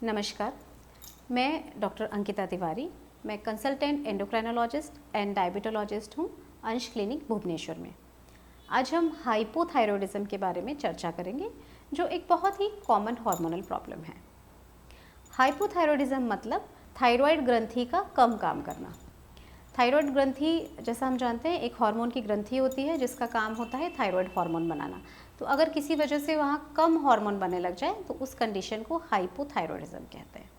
नमस्कार, मैं डॉक्टर अंकिता तिवारी। मैं कंसल्टेंट एंडोक्राइनोलॉजिस्ट एंड डायबिटोलॉजिस्ट हूँ अंश क्लिनिक भुवनेश्वर में। आज हम हाइपोथायरॉयडिज्म के बारे में चर्चा करेंगे, जो एक बहुत ही कॉमन हार्मोनल प्रॉब्लम है। हाइपोथायरॉयडिज्म मतलब थायराइड ग्रंथि का कम काम करना। थायराइड ग्रंथि, जैसा हम जानते हैं, एक हार्मोन की ग्रंथि होती है जिसका काम होता है थायराइड हार्मोन बनाना। तो अगर किसी वजह से वहाँ कम हार्मोन बनने लग जाए तो उस कंडीशन को हाइपोथायरॉयडिज्म कहते हैं।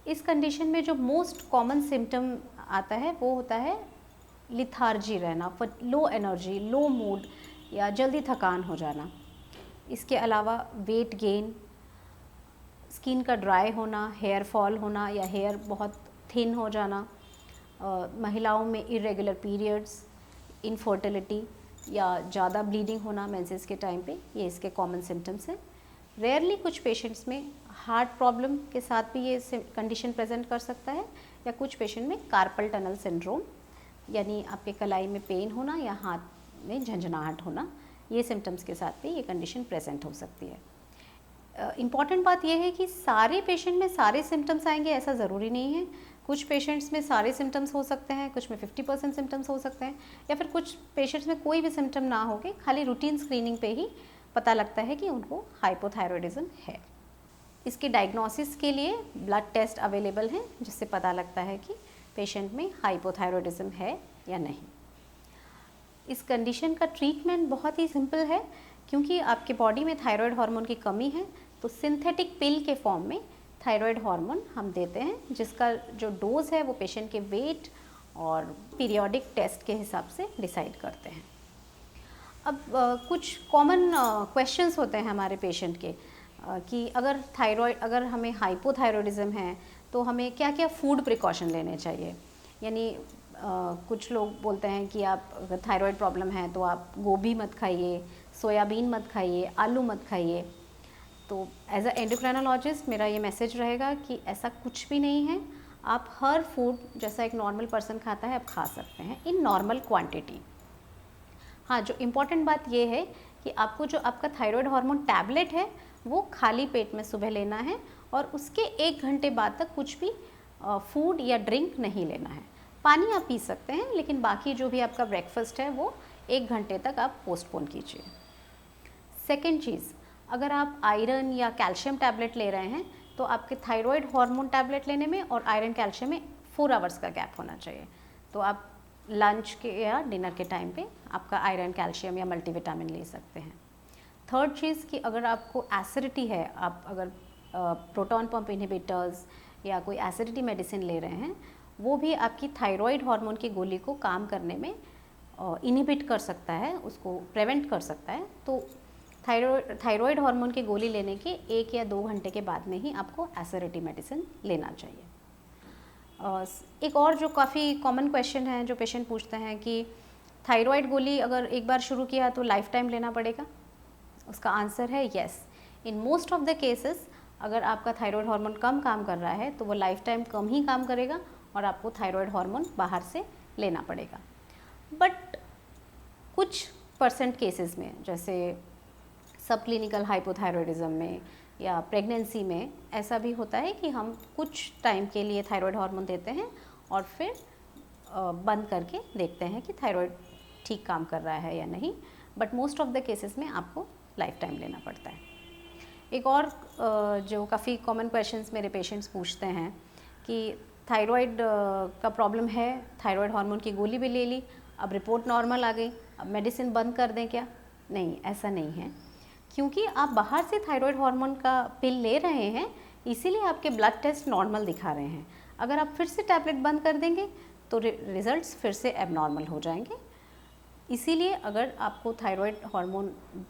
इस कंडीशन में जो मोस्ट कॉमन सिम्टम आता है वो होता है लिथार्जी रहना, लो एनर्जी, लो मूड या जल्दी थकान हो जाना। इसके अलावा वेट गेन, स्किन का ड्राई होना, हेयर फॉल होना या हेयर बहुत थिन हो जाना, महिलाओं में इरेगुलर पीरियड्स, इनफर्टिलिटी या ज़्यादा ब्लीडिंग होना मेंसेस के टाइम पे, ये इसके कॉमन सिम्टम्स हैं। रेयरली कुछ पेशेंट्स में हार्ट प्रॉब्लम के साथ भी ये कंडीशन प्रेजेंट कर सकता है, या कुछ पेशेंट में कार्पल टनल सिंड्रोम यानी आपके कलाई में पेन होना या हाथ में झंझनाहट होना, ये सिम्टम्स के साथ भी ये कंडीशन प्रेजेंट हो सकती है। इम्पॉर्टेंट बात यह है कि सारे पेशेंट में सारे सिम्टम्स आएंगे ऐसा ज़रूरी नहीं है। कुछ पेशेंट्स में सारे सिम्टम्स हो सकते हैं, कुछ में 50% सिम्टम्स हो सकते हैं, या फिर कुछ पेशेंट्स में कोई भी सिम्टम ना हो के खाली रूटीन स्क्रीनिंग पे ही पता लगता है कि उनको हाइपोथायरॉयडिज्म है। इसके डायग्नोसिस के लिए ब्लड टेस्ट अवेलेबल हैं जिससे पता लगता है कि पेशेंट में हाइपोथायरॉयडिज्म है या नहीं। इस कंडीशन का ट्रीटमेंट बहुत ही सिंपल है, क्योंकि आपके बॉडी में थायराइड हार्मोन की कमी है तो सिंथेटिक पिल के फॉर्म में थायराइड हार्मोन हम देते हैं, जिसका जो डोज है वो पेशेंट के वेट और पीरियोडिक टेस्ट के हिसाब से डिसाइड करते हैं। अब कुछ कॉमन क्वेश्चंस होते हैं हमारे पेशेंट के कि अगर हमें हाइपोथायरॉयडिज्म है तो हमें क्या क्या फूड प्रिकॉशन लेने चाहिए। यानी कुछ लोग बोलते हैं कि आप अगर थायराइड प्रॉब्लम है तो आप गोभी मत खाइए, सोयाबीन मत खाइए, आलू मत खाइए। तो एज अ एंडोक्राइनोलॉजिस्ट मेरा ये मैसेज रहेगा कि ऐसा कुछ भी नहीं है। आप हर फूड जैसा एक नॉर्मल पर्सन खाता है आप खा सकते हैं इन नॉर्मल क्वांटिटी। हाँ, जो इम्पॉर्टेंट बात ये है कि आपको जो आपका थायराइड हार्मोन टैबलेट है वो खाली पेट में सुबह लेना है और उसके 1 घंटे बाद तक कुछ भी फूड या ड्रिंक नहीं लेना है। पानी आप पी सकते हैं, लेकिन बाकी जो भी आपका ब्रेकफास्ट है वो 1 घंटे तक आप पोस्टपोन कीजिए। सेकेंड चीज़, अगर आप आयरन या कैल्शियम टैबलेट ले रहे हैं तो आपके थायराइड हार्मोन टैबलेट लेने में और आयरन कैल्शियम में 4 आवर्स का गैप होना चाहिए। तो आप लंच के या डिनर के टाइम पे आपका आयरन, कैल्शियम या मल्टीविटामिन ले सकते हैं। थर्ड चीज़ कि अगर आपको एसिडिटी है, आप अगर प्रोटॉन पंप इनहिबिटर्स या कोई एसिडिटी मेडिसिन ले रहे हैं, वो भी आपकी थायराइड हार्मोन की गोली को काम करने में इनहिबिट कर सकता है, उसको प्रिवेंट कर सकता है। तो थायराइड हार्मोन की गोली लेने के 1 या 2 घंटे के बाद में ही आपको एसिडिटी मेडिसिन लेना चाहिए। एक और जो काफ़ी कॉमन क्वेश्चन है जो पेशेंट पूछते हैं कि थायराइड गोली अगर एक बार शुरू किया तो लाइफ टाइम लेना पड़ेगा। उसका आंसर है yes. In most of the cases अगर आपका थायराइड हार्मोन कम काम कर रहा है तो वो लाइफ टाइम कम ही काम करेगा और आपको थायराइड हार्मोन बाहर से लेना पड़ेगा। बट कुछ परसेंट केसेस में, जैसे सब क्लिनिकल हाइपोथायरॉयडिज्म में या प्रेगनेंसी में, ऐसा भी होता है कि हम कुछ टाइम के लिए थायराइड हार्मोन देते हैं और फिर बंद करके देखते हैं कि थायराइड ठीक काम कर रहा है या नहीं। But most of the cases में आपको लाइफ टाइम लेना पड़ता है। एक और जो काफ़ी कॉमन क्वेश्चंस मेरे पेशेंट्स पूछते हैं कि थायराइड का प्रॉब्लम है, थायराइड हार्मोन की गोली भी ले ली, अब रिपोर्ट नॉर्मल आ गई, अब मेडिसिन बंद कर दें क्या? नहीं, ऐसा नहीं है, क्योंकि आप बाहर से थायराइड हार्मोन का पिल ले रहे हैं, इसीलिए आपके ब्लड टेस्ट नॉर्मल दिखा रहे हैं। अगर आप फिर से टैबलेट बंद कर देंगे तो रिजल्ट्स फिर से एबनॉर्मल हो जाएंगे। इसीलिए अगर आपको थायराइड हार्मोन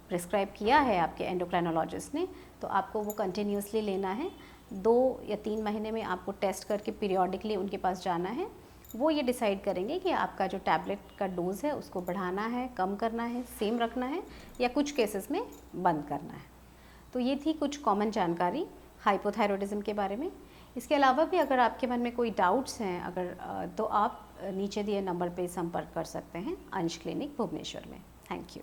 प्रिस्क्राइब किया है आपके एंडोक्राइनोलॉजिस्ट ने, तो आपको वो कंटिन्यूसली लेना है। 2 या 3 महीने में आपको टेस्ट करके पीरियोडिकली उनके पास जाना है। वो ये डिसाइड करेंगे कि आपका जो टैबलेट का डोज है उसको बढ़ाना है, कम करना है, सेम रखना है या कुछ केसेस में बंद करना है। तो ये थी कुछ कॉमन जानकारी हाइपोथायरॉयडिज्म के बारे में। इसके अलावा भी अगर आपके मन में कोई डाउट्स हैं तो आप नीचे दिए नंबर पे संपर्क कर सकते हैं अंश क्लिनिक भुवनेश्वर में। Thank you.